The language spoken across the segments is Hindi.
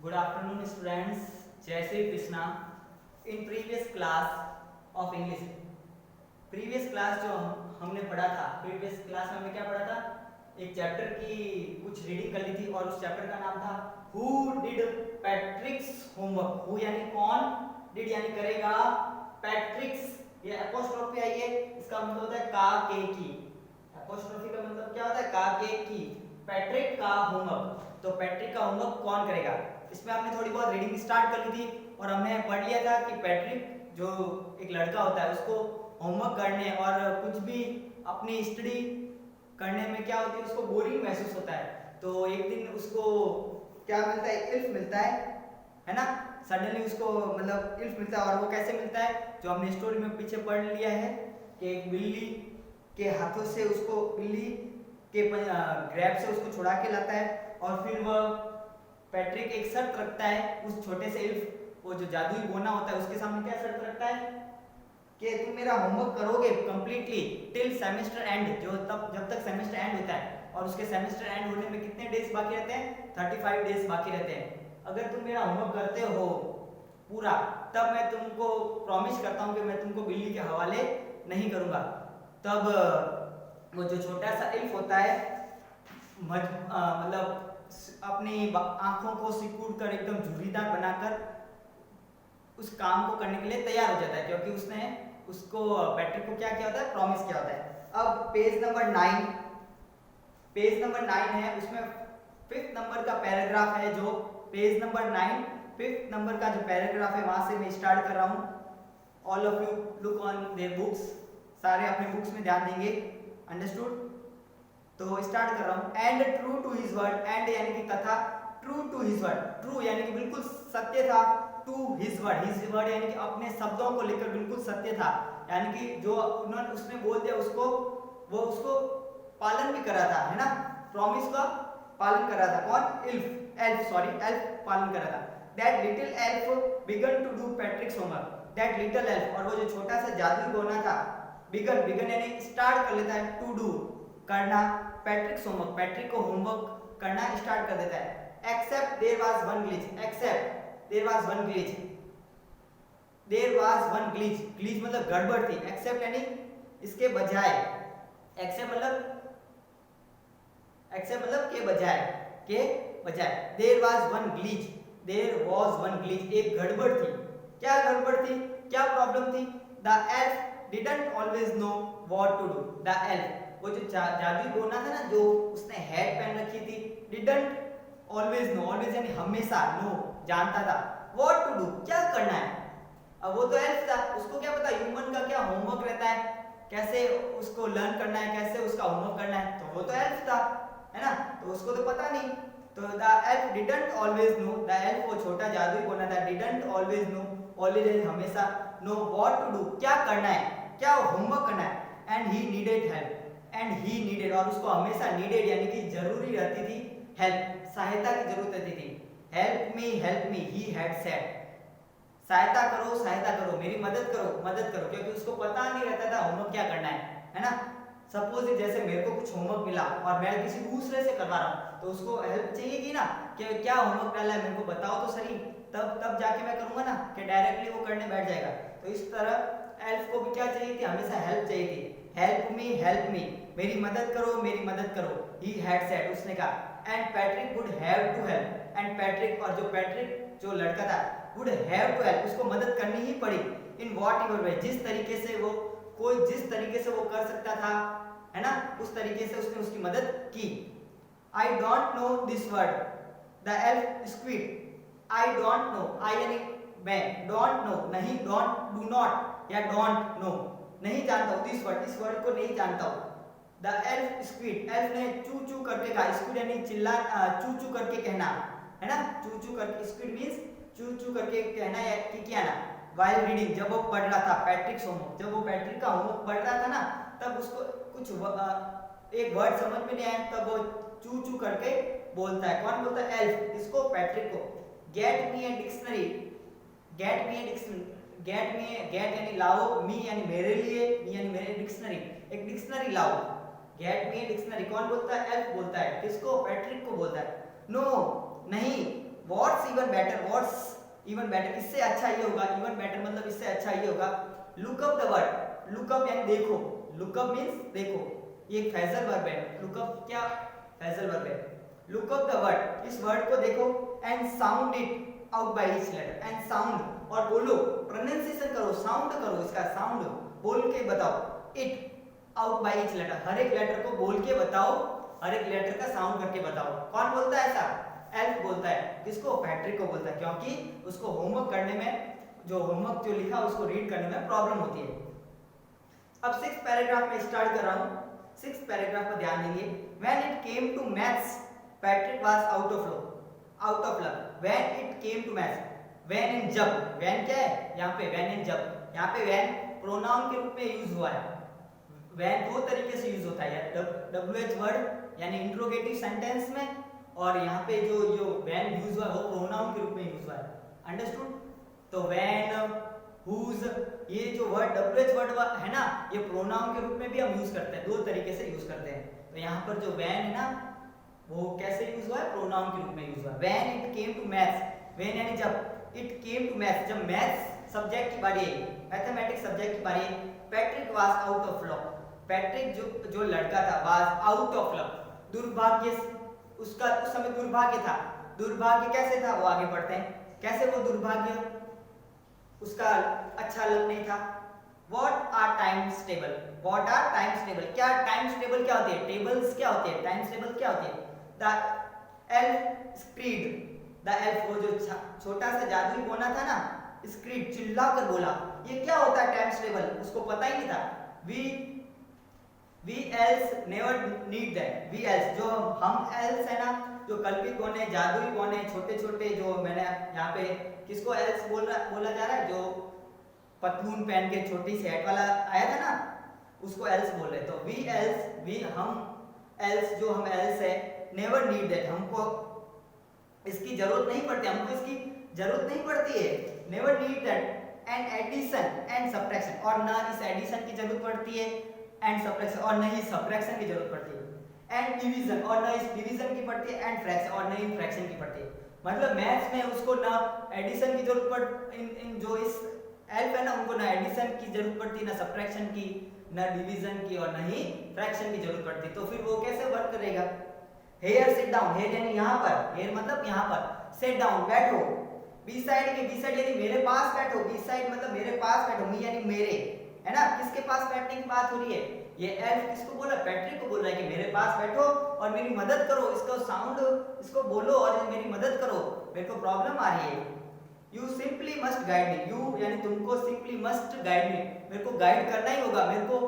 Good afternoon, students. Jai Shri Krishna. In previous class of English, previous class जो हमने पढ़ा था, प्रीवियस क्लास में हमने क्या पढ़ा था? एक चैप्टर की कुछ रीडिंग कर ली थी और उस चैप्टर का नाम था हु डिड पैट्रिक्स होमवर्क। हु यानी कौन, डिड यानी करेगा, पैट्रिक्स ये एपोस्ट्रोफी आई है, इसका मतलब होता है का के की। एपोस्ट्रोफी का मतलब क्या होता है? का के की। पैट्रिक का होमवर्क, तो पैट्रिक का होमवर्क कौन करेगा? इसमें हमने थोड़ी बहुत रीडिंग स्टार्ट कर ली थी और हमने पढ़ लिया था कि पैट्रिक जो एक लड़का होता है उसको होमवर्क करने और कुछ भी अपनी स्टडी करने में क्या होती है, उसको बोरिंग महसूस होता है। तो एक दिन उसको क्या मिलता है? इल्फ मिलता है ना। सडनली उसको मतलब इल्फ मिलता है। और वो कैसे मिलता है? जो हमने स्टोरी में पीछे पढ़ लिया है कि एक बिल्ली के हाथों से उसको, बिल्ली के ग्रैब से उसको छुड़ा के लाता है और फिर वह पैट्रिक एक शर्त रखता है उस छोटे से इल्फ, वो जो जादुई बोना होता है उसके सामने क्या शर्त रखता है कि तुम मेरा होमवर्क करोगे कंप्लीटली टिल सेमेस्टर एंड, जो तब जब तक सेमेस्टर एंड होता है। और उसके सेमेस्टर एंड होने में कितने डेज बाकी रहते हैं? 35 डेज बाकी रहते हैं। अगर तुम मेरा होमवर्क करते हो पूरा, तब मैं तुमको प्रॉमिस करता हूँ कि मैं तुमको बिल्ली के हवाले नहीं करूँगा। तब वो जो छोटा सा इल्फ होता है मतलब अपनी आंखों को सिकुड़ कर एकदम झुर्रीदार बनाकर उस काम को करने के लिए तैयार हो जाता है, क्योंकि उसने उसको पैट्रिक को क्या किया होता है? प्रॉमिस किया होता है। अब पेज नंबर 9 है, उसमें 5th नंबर का पैराग्राफ है। जो पेज नंबर 9 5th नंबर का जो पैराग्राफ है वहां से मैं स्टार्ट कर रहा हूं। All of you look on their books, सारे अपने बुक्स में ध्यान देंगे। अंडरस्टूड? तो स्टार्ट कर रहा हूं। And true to his word, and यानी कि तथा, true to his word, true यानी कि बिल्कुल सत्य था, टू हिज वर्ड यानी कि अपने शब्दों को लेकर बिल्कुल सत्य था, यानी कि जो उन्होंने उसने बोल दिया उसको, वो उसको पालन भी करा था, है ना। प्रॉमिस का पालन कर रहा था। कौन? एल्फ पालन कर रहा था। That little elf began to do Patrick's homework, that little elf, और वो जो छोटा सा जादुई बोना था, बिगन यानी स्टार्ट कर लेता है, टू डू करना, पैट्रिक्स होमवर्क पैट्रिक को होमवर्क करना स्टार्ट कर देता है। Except there was one glitch, except there was one glitch, there was one glitch, glitch मतलब गड़बड़ थी, एक्सेप्ट यानी इसके बजाय, एक्सेप्ट मतलब के बजाय, there was one glitch, there was one glitch, एक गड़बड़ थी। क्या गड़बड़ थी? क्या प्रॉब्लम थी? The elf didn't always know what to do, the elf वो जो जादुई बोना था ना, जो उसने हैट पहन रखी थी, डिडंट ऑलवेज नो, ऑलवेज यानी हमेशा, नो जानता था, व्हाट टू डू क्या करना है। अब वो तो एल्फ था, उसको क्या पता ह्यूमन का क्या होमवर्क रहता है, कैसे उसको लर्न करना है, कैसे उसका होमवर्क करना है। तो वो तो एल्फ था, है ना, तो उसको तो पता नहीं। तो the elf didn't always no, the elf वो छोटा जादुई बोना था, डिडंट ऑलवेज नो, ऑलवेज हमेशा, नो व्हाट टू डू क्या करना है, क्या होमवर्क करना है। And he needed help, and he needed और उसको हमेशा नीडेड यानी कि जरूरी रहती थी हेल्प, सहायता की जरूरत रहती थी। Help me he had said, सहायता करो, मेरी मदद करो, क्योंकि उसको पता नहीं रहता था होमवर्क क्या करना है ना। सपोज जैसे मेरे को कुछ होमवर्क मिला और मैं किसी दूसरे से करवा रहा हूँ, तो उसको हेल्प चाहिएगी ना कि क्या होमवर्क डाला है, मेरे को बताओ तो सही, तब जाके मैं करूंगा ना, कि डायरेक्टली वो करने बैठ जाएगा। तो इस तरह एल्फ को भी क्या चाहिए थी? हमेशा हेल्प चाहिए थी। हेल्प मी मेरी मदद करो, ही हैड सेड उसने कहा। And Patrick would have to help, and Patrick और जो पैट्रिक जो लड़का था, वुड हैव टू हेल्प उसको मदद करनी ही पड़ी। इन व्हाट एवर वे, जिस तरीके से वो कर सकता था, है ना, उस तरीके से उसने उसकी मदद की। I don't know this word, the elf squid, I don't know, I यानी मैं, डोंट नो नहीं, डोंट डू नॉट या डोंट नो नहीं जानता हूँ, दिस वर्ड को नहीं जानता हूँ। द एल्फ स्क्वीड, एल्फ ने चू चू करके कहा, स्क्वीड यानी चिल्ला, चू चू करके कहना, है ना, चू चू करके, स्क्वीड मींस चू चू करके कहना या क्या ना। वाइल रीडिंग, जब वो पढ़ रहा था पैट्रिक्स होमवर्क, जब वो पैट्रिक का होमवर्क पढ़ रहा था ना, तब उसको कुछ एक वर्ड समझ में नहीं आया, तब वो चू चू करके बोलता है। कौन बोलता है? एल्फ, इसको, पैट्रिक को। Get me a dictionary, get यानी लाओ, मी यानी मेरे लिए, मी यानी मेरे, डिक्शनरी एक डिक्शनरी लाओ। गेट मी ए डिक्शनरी कौन बोलता है? एल्फ बोलता है। किसको? पैट्रिक को बोलता है। नो नहीं, व्हाट्स इवन बेटर इससे अच्छा ये होगा, इवन बेटर मतलब इससे अच्छा ये होगा। Look up the word, look up यानी देखो, लुक अप मींस देखो, ये एक फ्रेजल वर्ब है। लुक अप क्या फ्रेजल वर्ब है। लुक अप द वर्ड, इस वर्ड को देखो, and sound it out by each letter, and sound और बोलो, प्रोनाउंसिएशन करो, साउंड करो, इसका साउंड बोल के बताओ, it out by each letter, हर एक लेटर को बोल के बताओ, हर एक लेटर का साउंड करके बताओ। कौन बोलता है ऐसा? एल्फ बोलता है। किसको? पैट्रिक को बोलता है, क्योंकि उसको होमवर्क करने में, जो होमवर्क जो लिखा उसको रीड करने में प्रॉब्लम होती है। अब 6th पैराग्राफ में स्टार्ट कर रहा हूं। 6th पैराग्राफ पर ध्यान देंगे। When it came to maths Patrick was out of luck. When it came to maths, when in जब, व्हेन क्या है यहाँ पे? व्हेन इन जब, यहाँ पे व्हेन प्रोनाउन के रूप में यूज हुआ है। व्हेन दो तरीके से यूज होता है, WH वर्ड यानी इंट्रोगेटिव सेंटेंस में, और यहाँ पे जो व्हेन यूज हुआ है वो प्रोनाउन के रूप में यूज हुआ है। अंडरस्टूड? तो व्हेन, हुज, ये जो वर्ड WH वर्ड है ना, ये प्रोनाउन के रूप में भी हम यूज करते हैं, दो तरीके से यूज करते हैं। तो यहाँ पर जो व्हेन है ना, वो कैसे यूज हुआ है? प्रोनाउन के रूप में यूज हुआ है। When it came to maths, when यानी जब, इट केम टू मैथ्स, जब मैथ्स सब्जेक्ट की बारी आई, मैथमेटिक्स सब्जेक्ट की बारी आई, Patrick was out of luck. Patrick जो लड़का था, वाज आउट ऑफ लक, दुर्भाग्य, उसका उस समय दुर्भाग्य था। दुर्भाग्य कैसे था? वो आगे बढ़ते हैं। कैसे वो दुर्भाग्य, उसका अच्छा लक नहीं था। What are times table? What are times table? क्या times table क्या होती है? टेबल्स क्या होती है? times table क्या होती है? The elf screamed. The elf, वो जो छोटा सा जादुई बोना था ना, screamed, चिल्ला कर बोला। ये क्या होता है times table? उसको पता ही नहीं था। We elves never need that. We elves, जो हम elves है ना, जो कल्पित बोने, जादुई बोने, छोटे छोटे, जो मैंने यहाँ पे किसको elves बोला जा रहा है? जो पतलून पहन के छोटी सी हैट वाला आया था ना, उसको elves बोल रहे। तो we elves, हम elves, जो हम elves है, never need that, हमको इसकी जरूरत नहीं पड़ती, हमको इसकी जरूरत नहीं पड़ती है। never need that and addition and subtraction, और ना इस एडिशन की जरूरत पड़ती है, एंड सब्ट्रैक्शन, और नहीं सब्ट्रैक्शन की जरूरत पड़ती है, एंड डिवीजन, और ना इस डिवीजन की पड़ती है, एंड फ्रैक्शन, और नहीं फ्रैक्शन की पड़ती है। मतलब मैथ्स में उसको ना एडिशन की जरूरत पड़, इन जो इस एल्फ है ना, उनको ना एडिशन की जरूरत पड़ती, ना सब्ट्रैक्शन की, ना डिवीजन की, और ना ही फ्रैक्शन की जरूरत पड़ती। तो फिर वो कैसे वर्क करेगा? हेयर सिट डाउन, हेयर यानी यहाँ पर, हेयर मतलब यहाँ पर, सिट डाउन बैठो, बी साइड के, बी साइड यानी मेरे पास बैठो, बी साइड मतलब मेरे पास बैठो, मी यानी मेरे, है ना, किसके पास बैठने की बात हो रही है? ये एल्फ किसको बोल रहा है? पैट्रिक को बोल रहा है कि मेरे पास बैठो और मेरी मदद करो, इसको साउंड, इसको बोलो और मेरी मदद करो, मेरे को प्रॉब्लम आ रही है। You simply must guide me, you यानी तुमको, सिंपली मस्ट गाइड मी, मेरे को गाइड करना ही होगा, मेरे को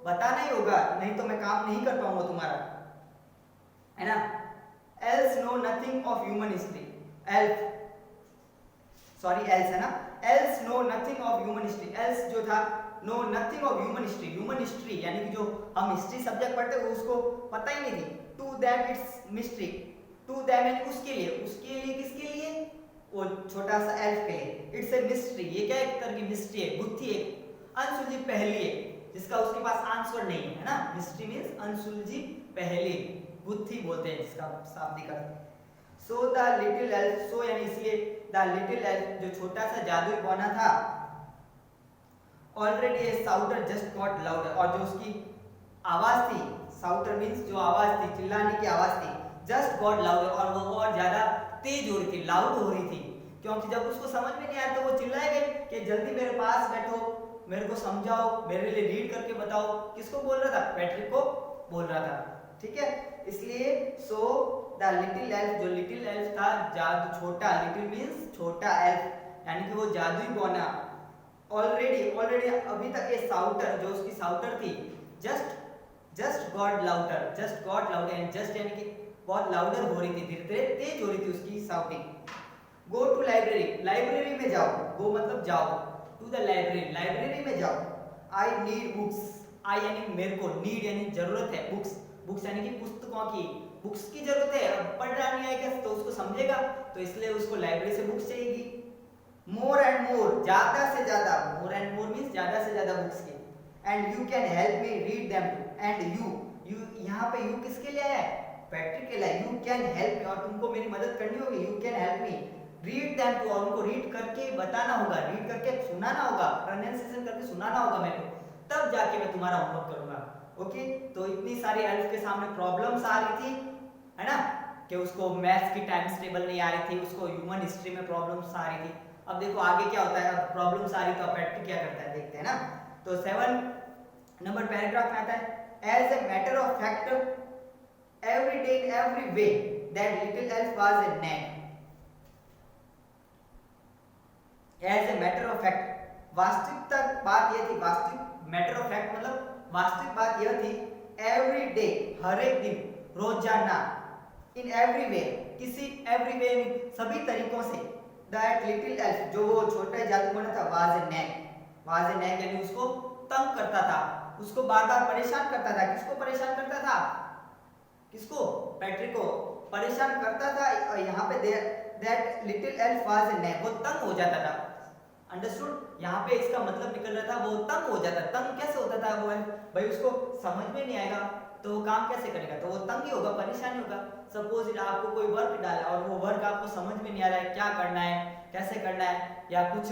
बताना ही होगा, नहीं तो मैं काम नहीं कर पाऊंगा तुम्हारा, है ना। Elves know nothing of human history, elf sorry elves है ना, elves know nothing of human history, elves जो था know nothing of human history, human history यानी कि जो हम हिस्ट्री सब्जेक्ट पढ़ते हैं उसको पता ही नहीं थी। To them it's mystery, to them यानी उसके लिए किसके लिए? वो छोटा सा एल्फ के लिए। इट्स ए मिस्ट्री, ये क्या एक तरह की मिस्ट्री है, गुत्थी, एक अनसुलझी पहेली है जिसका उसके पास आंसर नहीं है, ना। मिस्ट्री मींस अनसुलझी पहेली, गुत्थी बोलते हैं जिसका शाब्दिक अर्थ। सो द लिटिल एल्फ, सो यानी इसलिए, द लिटिल एल्फ जो छोटा सा जादुई बौना था, ऑलरेडी ए साउटर जस्ट गॉट लाउडर, और जो उसकी आवाज थी, साउटर मींस जो आवाज थी, चिल्लाने की आवाज थी, जस्ट गॉट लाउडर, और वो और ज्यादा तेज हो रही थी, लाउड हो रही थी, क्योंकि जब उसको समझ में नहीं आया तो वो चिल्लाए गए कि जल्दी मेरे पास बैठो, मेरे को समझाओ, मेरे लिए रीड करके बताओ। किसको बोल रहा था? पैट्रिक को बोल रहा था, ठीक है। इसलिए सो द लिटिल एल्फ, जो लिटिल एल्फ था, जादू छोटा, लिटिल मींस छोटा, एल्फ यानी कि वो जादुई बौना, ऑलरेडी अभी तक ये साउटर, जो उसकी साउटर थी, just got louder, and just यानी कि बहुत लाउडर हो रही थी, धीरे धीरे तेज हो रही थी उसकी साउटिंग। गो टू लाइब्रेरी, लाइब्रेरी में जाओ, गो मतलब जाओ, टू द लाइब्रेरी, लाइब्रेरी में जाओ। आई नीड बुक्स, आई यानी मेरे को, नीड यानी जरूरत है, बुक्स यानी कि पुस्तकों की, बुक्स की जरूरत है। अब पढ़ना नहीं आएगा तो उसको समझेगा, तो इसलिए उसको लाइब्रेरी से बुक्स चाहिएगी। मोर एंड मोर, ज्यादा से ज्यादा, मोर एंड मोर मींस ज्यादा से ज्यादा बुक्स की। And you can help me read them too, and you यहाँ पे यू किसके लिए आया है? पैट्रिक कहलाए, यू कैन हेल्प मी, और तुमको मेरी मदद करनी होगी, you can help me read them too, और उनको रीड करके बताना होगा, रीड करके सुनाना होगा, प्रोनाउंसिएशन करके सुनाना होगा मेरे को, तब जाके मैं तुम्हारा होमवर्क करूंगा। ओके, तो इतनी सारी एल्फ के सामने प्रॉब्लम्स आ रही थी, है ना, कि उसको मैथ्स की टाइम्स टेबल नहीं आ रही थी, उसको ह्यूमन हिस्ट्री में प्रॉब्लम्स आ रही थी। अब देखो आगे क्या होता है, अब प्रॉब्लम्स आ रही तो पैट्रिक क्या करता है देखते हैं ना। तो 7 नंबर पैराग्राफ में आता है, as a matter of fact every day in every way that little elf was a nag. As a matter of fact, वास्तविकता बात यह थी, वास्तविक मैटर ऑफ फैक्ट मतलब वास्तविक बात यह थी, एवरी डे हर एक दिन, रोजाना, इन एवरी वे किसी, एवरी वे सभी तरीकों से, दैट लिटिल एल्फ जो वो छोटा जादूगर था, was a nag, was a nag यानी उसको तंग करता था, उसको बार बार परेशान करता था। किसको परेशान करता था, किसको, पैट्रिक को परेशान करता था। यहाँ पे that little elf was a nag, वो तंग हो जाता था। अंडरस्टूड, यहाँ पे इसका मतलब निकल रहा था वो तंग हो जाता। तंग कैसे होता था वो, भाई उसको समझ में नहीं आएगा तो वो काम कैसे करेगा, तो वो तंग ही होगा, परेशान ही होगा। सपोज आपको कोई वर्क डाला और वो वर्क आपको समझ में नहीं आ रहा है, क्या करना है, कैसे करना है, या कुछ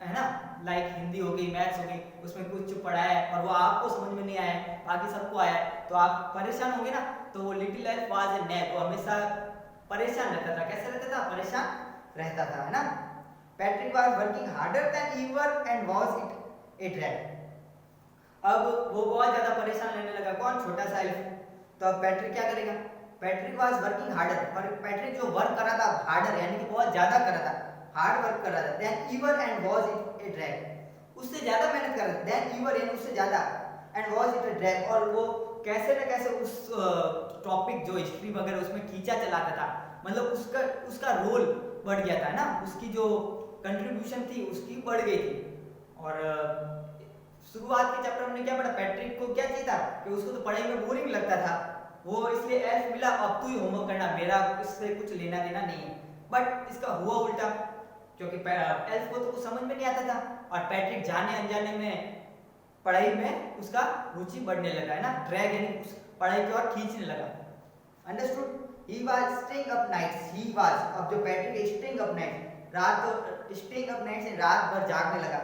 है ना, लाइक हिंदी हो गई, मैथ्स हो गई, उसमें कुछ पढ़ा है और वो आपको समझ में नहीं आया है, बाकी सबको आया है, तो आप परेशान होंगे ना। तो वो little elf was a nag, वो हमेशा परेशान रहता था। कैसे रहता था, परेशान रहता था, है ना। Patrick was working harder than ever and was it A drag. अब वो बहुत ज्यादा परेशान रहने लगा, कौन, छोटा सा एल्फ। तो अब पैट्रिक क्या करेगा, पैट्रिक वाज वर्किंग हार्डर, और पैट्रिक जो वर्क कर रहा था हार्डर यानी कि बहुत ज्यादा कर रहा था, हार्ड वर्क कर रहा था, then ever and was it A drag, उससे ज्यादा मेहनत कर रहा था, देन एवर यानी उससे ज्यादा, and was it A drag, और वो कैसे न कैसे उस टॉपिक जो हिस्ट्री वगैरह उसमें खींचा चलाता था, मतलब उसका रोल बढ़ गया था ना, उसकी जो कंट्रीब्यूशन थी उसकी बढ़ गई थी। और शुरुआत के चैप्टर में क्या पढ़ा, पैट्रिक को क्या चाहिए था कि उसको तो पढ़ाई में बोरिंग लगता था, वो इसलिए एल्फ मिला, अब तू ही होमवर्क करना, मेरा इससे कुछ लेना देना नहीं है। बट इसका हुआ उल्टा, क्योंकि एल्फ को तो कुछ समझ में नहीं आता था और पैट्रिक जाने अनजाने में पढ़ाई में उसका रुचि बढ़ने लगा, है ना, ड्रैग यानी उस पढ़ाई की ओर खींचने लगा। Understood, he was staying up nights, he was, अब जो पैट्रिक स्टेइंग अप नाइट, रात, स्टेइंग अप नाइट से रात भर जागने लगा,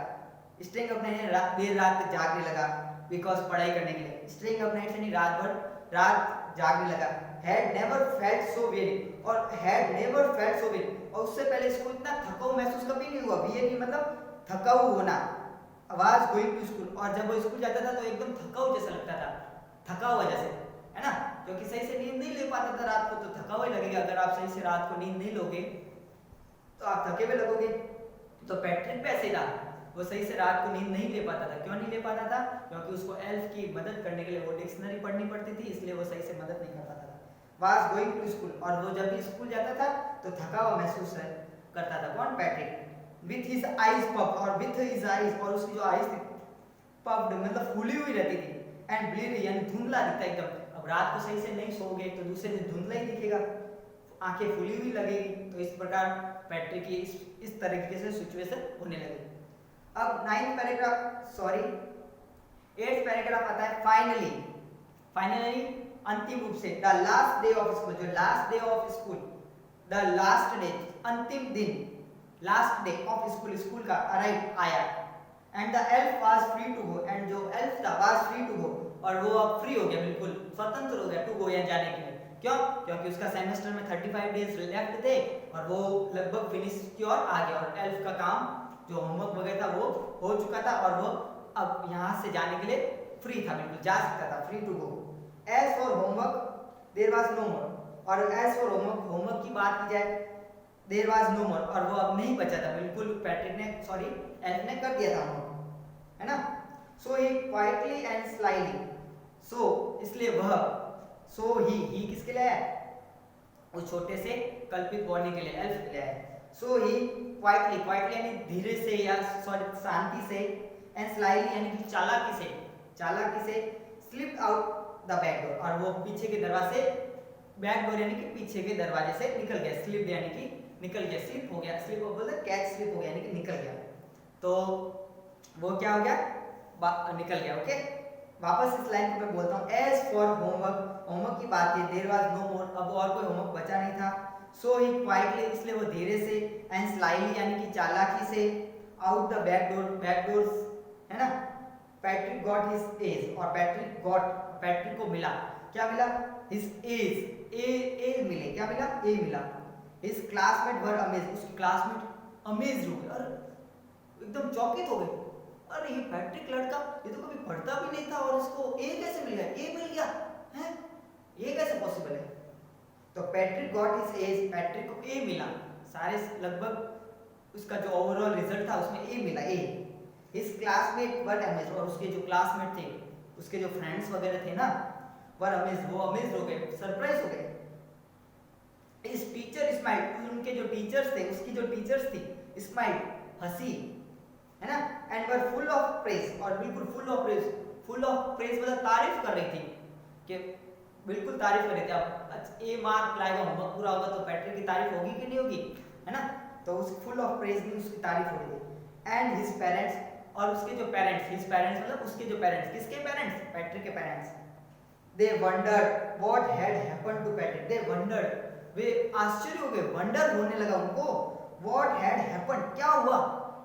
स्टेइंग अप नाइट देर रात तक जागने लगा, बिकॉज पढ़ाई करने के लिए, स्टेइंग अप नाइट से रात भर रात जागने लगा। Had never felt so very, और had never felt so very, और उससे पहले इसको इतना थकाऊ महसूस कभी नहीं हुआ, वेरी मतलब थकाऊ होना, आवाज गोइंग टू स्कूल, और जब वो स्कूल जाता था तो एकदम थकाऊ जैसा लगता था, थका हुआ जैसे, है ना, क्योंकि सही से नींद नहीं ले पाता था रात को, तो थका हुआ लगेगा। अगर आप सही से रात को नींद नहीं लोगे तो आप थके हुए लगोगे। तो पैट्रिक पे ऐसे ही था, वो सही से रात को नींद नहीं ले पाता था। क्यों नहीं ले पाता था, क्योंकि उसको एल्फ की मदद करने के लिए वो डिक्शनरी पढ़नी पड़ती थी, इसलिए वो सही से मदद नहीं कर पाता था। वाज गोइंग टू स्कूल, और वो जब भी स्कूल जाता था तो थका हुआ महसूस करता था, कौन, Patrick. With his eyes puffed, और विथ हिज आईज, और उसकी जो आईज थी पफ्ड मतलब फूली हुई रहती थी, एंड ब्लीरी यानी धुंधला दिखता एकदम। अब रात को सही से नहीं सोओगे तो दूसरे दिन धुंधला ही दिखेगा, आंखें फूली हुई लगेगी। तो इस प्रकार पैट्रिक की इस तरीके से सिचुएशन होने लगी। अब 9th paragraph, sorry 8th paragraph आता है, फाइनली, फाइनली अंतिम रूप से, the last day of school, जो last day of school, the last day अंतिम दिन, last day of school, school का अराइव आया, and the elf was free to go, and जो एल्फ था वाज फ्री टू गो, और वो अब फ्री हो गया, बिल्कुल स्वतंत्र हो गया टू गो या जाने के लिए। क्यों, क्योंकि उसका सेमेस्टर में 35 डेज लेफ्ट थे और वो लगभग फिनिश की ओर आ गया, और एल्फ का काम जो होमवर्क वगैरह था वो हो चुका था, और वो अब यहाँ से जाने के लिए फ्री था, बिल्कुल जा सकता था, free to go. As for homework there was no more, और एज फॉर होमवर्क, होमवर्क की बात की जाए, देयर वाज नो मोर, और वो अब नहीं बचा था, बिल्कुल पैट्रिक ने, सॉरी एल्फ ने कर दिया था होमवर्क, है ना। सो ही क्वाइटली एंड स्लाइली, सो इसलिए वह, सो ही किसके लिए है, उस छोटे से कल्पित बॉडी के लिए, एल्फ के लिए है। सो ही क्वाइटली, क्वाइटली यानी धीरे से या सॉरी शांति से, एंड स्लाइली यानी कि चालाकी से slipped out the back door, और वो पीछे के दरवाजे, बैक डोर यानी कि पीछे के दरवाजे से निकल गया, स्लिप यानी कि निकल गया, स्लिप हो गया, स्लिप बोलते हैं कैच, स्लिप हो गया यानी कि निकल गया, तो वो क्या हो गया, निकल गया। ओके, वापस इस लाइन को मैं बोलता हूँ, एज फॉर होमवर्क, होमवर्क की बात थी, देयर वाज नो मोर, अब और कोई होमवर्क बचा नहीं था। सो ही क्वाइटली, इसलिए वो धीरे से, एंड स्लाइली यानी कि चालाकी से, आउट द बैक डोर्स, है ना। पैट्रिक गॉट हिज एज, और पैट्रिक को मिला, क्या मिला, हिज एज, ए मिले, क्या मिला, ए मिला। हिज क्लासमेट वर अमेज्ड, उसके क्लासमेट अमेज्ड हो गए, और एकदम चौकित हो गए, अरे ये पैट्रिक लड़का, ये तो कभी पढ़ता भी नहीं था और इसको ए कैसे मिल गया, ए मिल गया है, ये कैसे पॉसिबल है। तो Patrick got his age, Patrick को ए मिला, सारे लगभग उसका जो ओवरऑल रिजल्ट था उसमें ए मिला, ए। हिज क्लासमेट वर अमेज्ड, और उसके जो क्लासमेट थे, उसके जो फ्रेंड्स वगैरह थे ना, वर अमेज्ड, वो अमेज्ड हो गए, सरप्राइज हो गए। इस टीचर स्माइल, उनके जो टीचर्स थे, उसकी जो टीचर्स थी, स्माइल, हंसी, है ना, and were full of praise, और बिल्कुल full of praise, full of praise मतलब तारीफ कर रही थी, कि बिल्कुल तारीफ कर रही थी। अब ए मार्क लाएगा, होमवर्क पूरा होगा, तो पैट्रिक की तारीफ होगी कि नहीं होगी, है ना। तो उस फुल ऑफ प्रेज में उसकी तारीफ हो रही थी। एंड हिज पेरेंट्स, और उसके जो पेरेंट्स, हिज पेरेंट्स मतलब उसके जो पेरेंट्स, किसके पेरेंट्स, पैट्रिक के parents, they wondered what had happened to Patrick, they wondered, वे आश्चर्य हो गए, वंडर होने लगा उनको, व्हाट हैड हैपेंड, क्या हुआ,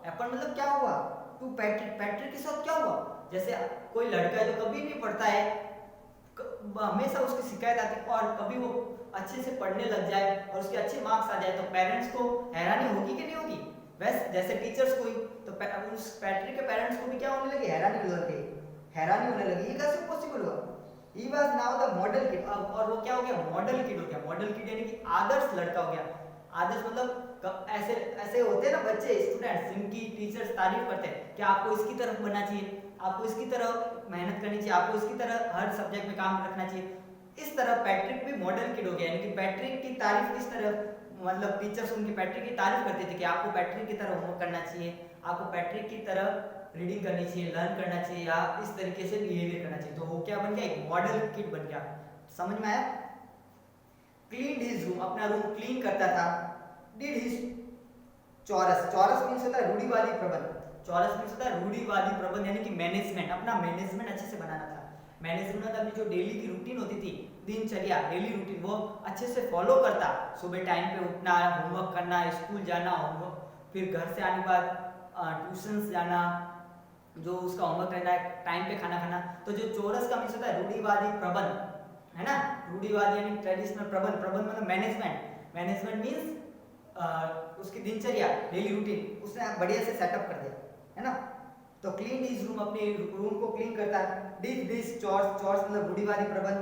हैपेंड मतलब क्या हुआ, टू पैट्रिक, पैट्रिक के साथ क्या हुआ। जैसे कोई लड़का है जो कभी नहीं पढ़ता है, हमेशा उसकी शिकायत आती है, और कभी वो अच्छे से पढ़ने लग जाए और उसके अच्छे मार्क्स आ जाए, तो पेरेंट्स को हैरानी होगी कि नहीं होगी, वैसे जैसे टीचर्स को ही, तो उस पैट्रिक के पेरेंट्स को भी क्या होने लगी, हैरानी होने लगी, ये कैसे पॉसिबल हुआ। He was now the model kid, और वो क्या हो गया, मॉडल किड हो गया, मॉडल किड यानी कि आदर्श लड़का हो गया। आदर्श मतलब ऐसे ऐसे होते हैं ना बच्चे, स्टूडेंट्स, जिनकी टीचर्स तारीफ करते हैं कि आपको इसकी तरफ बनना चाहिए, आपको इसकी तरह मेहनत करनी चाहिए, आपको इसकी तरह हर सब्जेक्ट में काम रखना चाहिए। इस तरह पैट्रिक भी मॉडल किड हो गया, यानी कि पैट्रिक की तारीफ किस तरह, मतलब टीचर्स उनकी पैट्रिक की तारीफ करते थे कि आपको पैट्रिक की तरह होमवर्क करना चाहिए, आपको पैट्रिक की तरह रीडिंग करनी चाहिए, लर्न करना चाहिए, या इस तरीके से बिहेवियर करना चाहिए। तो वो क्या बन गया, एक मॉडल किड बन गया। समझ में आया। क्लीन हिज रूम, अपना रूम क्लीन करता था। डिड हिज चॉरस, चॉरस मींस होता है रूढ़िवादी प्रबंध, चॉरस मींस होता है रूढ़िवादी प्रबंध, यानी कि मैनेजमेंट, अपना मैनेजमेंट अच्छे से बनाना था। मैनेजमेंट मतलब अपनी जो डेली की रूटीन होती थी, दिनचर्या, डेली रूटीन, वो अच्छे से फॉलो करता। सुबह टाइम पे उठना, होमवर्क करना, स्कूल जाना, होमवर्क, फिर घर से आने के बाद ट्यूशंस जाना, जो उसका होमवर्क रहना है, टाइम पे खाना खाना। तो जो चोरस का मीन्स होता है रूढ़िवादी प्रबंध, है ना, रूढ़िवादी यानी ट्रेडिशनल प्रबंध, प्रबंध मतलब मैनेजमेंट, मैनेजमेंट मींस उसकी दिनचर्या, डेली रूटीन उसने बढ़िया से सेटअप कर दिया, है ना। तो क्लीन हिज रूम, अपने रूम को क्लीन करता है। डिड दिस चोर्स, चोर्स मतलब रूढ़िवादी प्रबंध।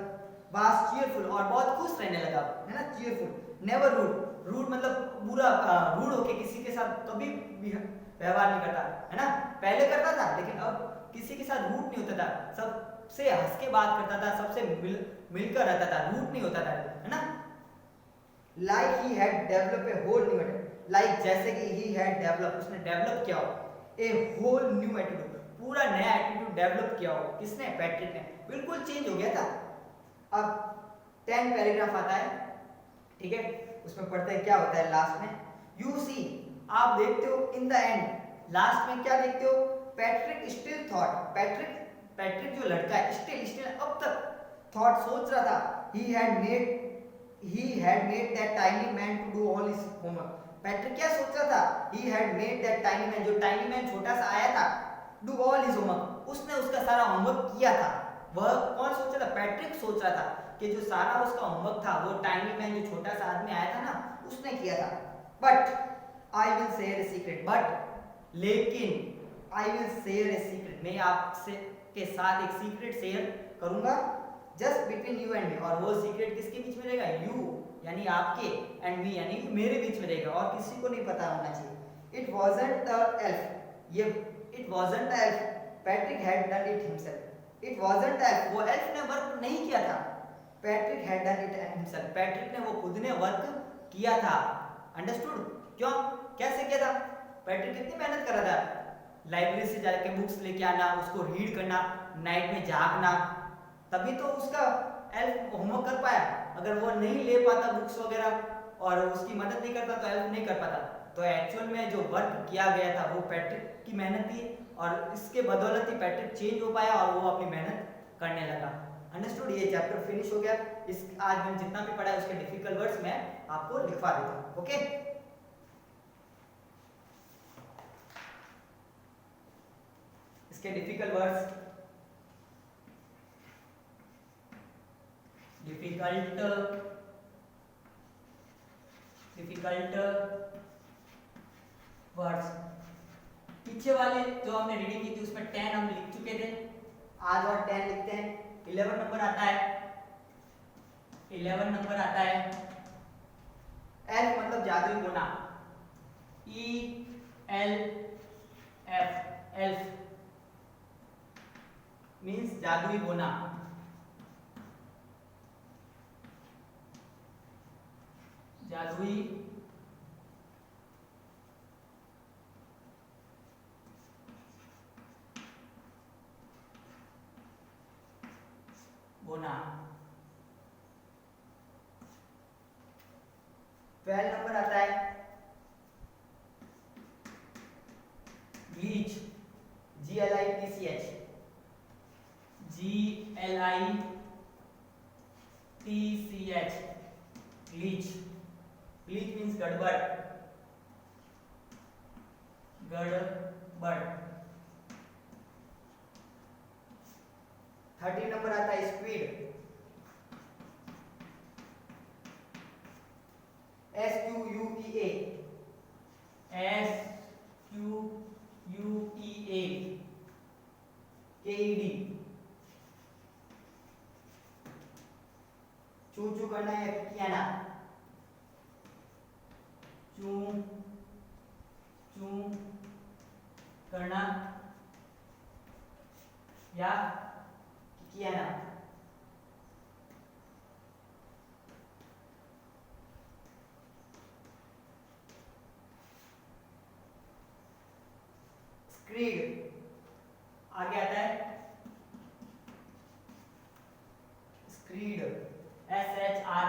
वाज चीयरफुल, और बहुत खुश रहने लगा, है ना, चीयरफुल। नेवर रूड, रूड मतलब बुरा, रूड होके किसी के साथ कभी व्यवहार नहीं करता, है ना। पहले करता था, लेकिन अब किसी के साथ रूड नहीं होता था, सबसे हंस के बात करता था, सबसे मिलकर रहता था, रूड नहीं होता था, है ना। Like he had develop a whole new attitude, like जैसे कि ही हैड डेवलप, उसने डेवलप किया हो ए होल न्यू एटीट्यूड, पूरा नया एटीट्यूड डेवलप किया हो, किसने, पैट्रिक ने, बिल्कुल चेंज हो गया था। अब 10 पैराग्राफ आता है, ठीक है, उसमें पढ़ते हैं क्या होता है लास्ट में। यू सी, आप देखते हो, इन द एंड, लास्ट में क्या देखते हो, पैट्रिक स्टिल थॉट, पैट्रिक जो लड़का है, स्टिल अब तक थॉट, सोच रहा था, he had made that tiny man to do all his homework, Patrick क्या सोच रहा था, he had made that tiny man, जो टाइनी मैन छोटा सा आया था, do all his homework, उसने उसका सारा होमवर्क किया था। वह कौन सोच रहा था, पैट्रिक सोच रहा था कि जो सारा उसका होमवर्क था, वो टाइनी मैन जो छोटा सा आदमी आया था ना, उसने किया था। But I will share a secret, but लेकिन I will share a secret, मैं आपसे के साथ एक सीक्रेट शेयर करूंगा, just between you and me, और वो सीक्रेट किसके बीच में रहेगा, यू यानी आपके, एंड मी यानी मेरे बीच में रहेगा, और किसी को नहीं पता होना चाहिए। इट वाजंट द एल्फ, ये it wasn't the elf, Patrick had done it himself, it wasn't the elf, वो एल्फ ने वर्क नहीं किया था, Patrick had done it himself, Patrick ने वो खुद ने वर्क किया था। अंडरस्टूड, क्यों, कैसे किया था, पैट्रिक कितनी मेहनत कर रहा था, लाइब्रेरी से जाके बुक्स लेके आना, उसको रीड करना, नाइट में जागना, तभी तो उसका एल्फ होमवर्क कर पाया। अगर वो नहीं ले पाता बुक्स वगैरह और उसकी मदद नहीं करता तो एल्फ नहीं कर पाता। तो एक्चुअल में जो वर्क किया गया था वो पैट्रिक की मेहनत थी, और इसके बदौलत ही पैट्रिक चेंज हो पाया और वो अपनी मेहनत करने लगा। अंडरस्टूड? ये चैप्टर फिनिश हो गया। इस आज मैंने जितना भी पढ़ा है उसके डिफिकल्ट वर्ड्स मैं आपको लिखवा देता हूँ। ओके, इसके डिफिकल्ट वर्ड्स, डिफिकल्ट वर्ड्स। पीछे वाले जो हमने रीडिंग की थी उसमें 10 हम लिख चुके थे, आज और 10 लिखते हैं। 11 नंबर आता है, 11 नंबर आता है एल्फ मतलब जादुई बोना, ELF, एल्फ मीन्स जादुई बोना। जादुई बोना। 12 नंबर आता है glitch, GLITCH, GLITCH, glitch. Glitch means गड़बड़, गड़बड़। 13 नंबर आता है स्क्विड, SQUEA, SQUEA, KED। चू चू करना है क्या ना, चू चू करना या किया ना। स्क्रीड आगे आता है स्क्रीड, SHRIEKED,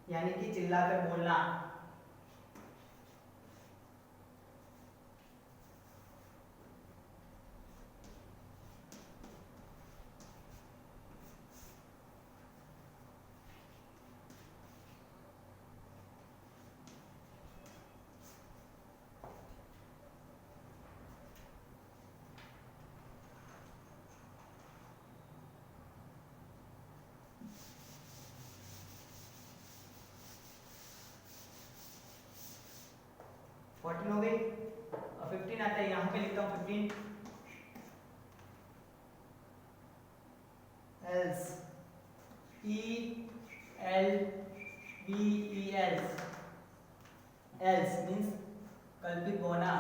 यानी कि चिल्लाकर बोलना। हो गई। 15 आता है, यहाँ पे लिखता हूँ 15 एल्स, ELVES, एल्स मीन्स कल्पित होना।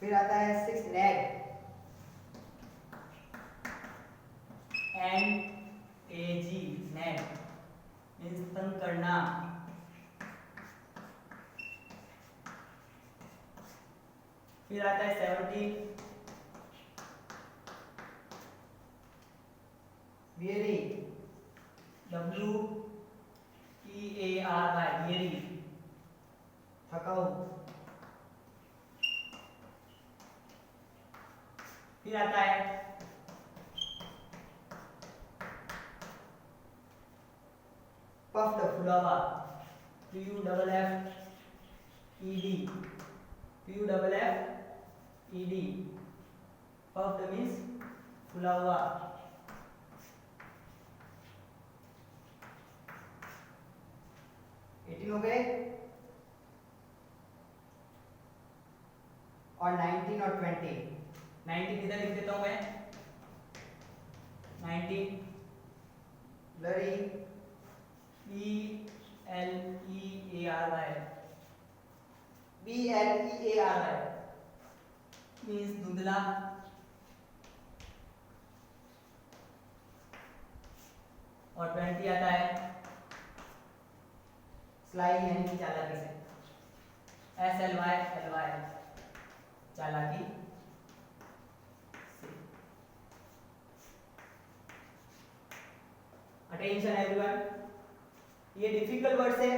फिर आता है 6 नैग, NAG, नैग मीन्स तंग करना। फिर आता है 17 वेरी, WEARY, वेरी थकाऊ। फिर आता है पफ्ड, फुला हुआ, PUFFED, पफ्ड मीन्स फुला हुआ। हो गए। और 19 और 20, 19 इधर लिख देता हूं मैं, 19 ब्लरी, BLEARY मीन्स धुंधला। और 20 आता है स्लाई यानी कि चालाकी से, SLY चालाकी से। अटेंशन एवरीवन, ये डिफिकल्ट वर्ड है,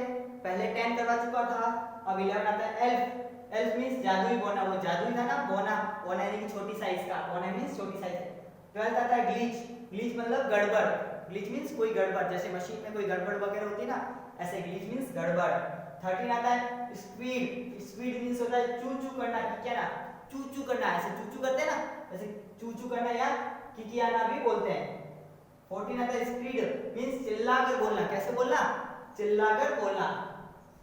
पहले 10 करवा चुका था, अब 11 आता है एल्फ। एल्फ मींस जादुई बोना, वो जादुई था ना बोना, बोना यानी कि छोटी साइज का, बोना मींस छोटी साइज है। 12 आता है ग्लिच, ग्लिच मतलब गड़बड़, ग्लिच मींस कोई गड़बड़, जैसे मशीन में कोई गड़बड़ वगैरह होती है ना, ऐसे ग्लिच मींस गड़बड़। 13 आता है स्पीड, स्पीड मींस होता है चू चू करना, क्या ना चू चू करना, ऐसे चू चू करते हैं ना, ऐसे चू चू करना या किकियाना भी बोलते हैं। 14 आता है स्पीड मींस चिल्लाकर बोलना, कैसे बोलना, चिल्लाकर बोलना।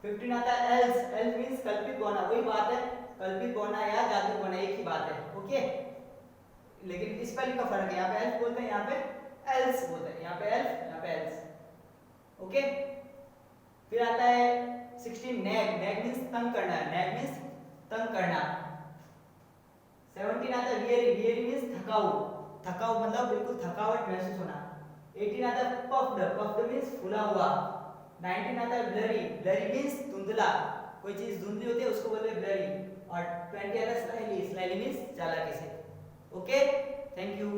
15 आता है एल्स, एल्स मींस कल्पित बोना, वही बात है, कल्पित बोना या जादू बोना एक ही बात है, ओके, लेकिन स्पेलिंग का फर्क है, यहाँ पे एल्स बोलते हैं, यहाँ पे एल्स बोलते हैं, यहाँ पे एल्स, यहाँ पे एल्स, ओके। फिर आता है 16 नैग, नैग मींस तंग करना, नैग मींस तंग करना। 17 आता है वियरी, वियरी मींस थकाऊ, थकाऊ मतलब बिल्कुल थकावट महसूस होना। 18 आता है पफ्ड, पफ्ड मींस फूला हुआ। 19 आता है ब्लरी, ब्लरी मींस धुंधला, कोई चीज धुंधली होती है उसको बोलते हैं ब्लरी। और 20 आता है स्लाइली, स्लाइली मींस चालाकी से, ओके, थैंक यू।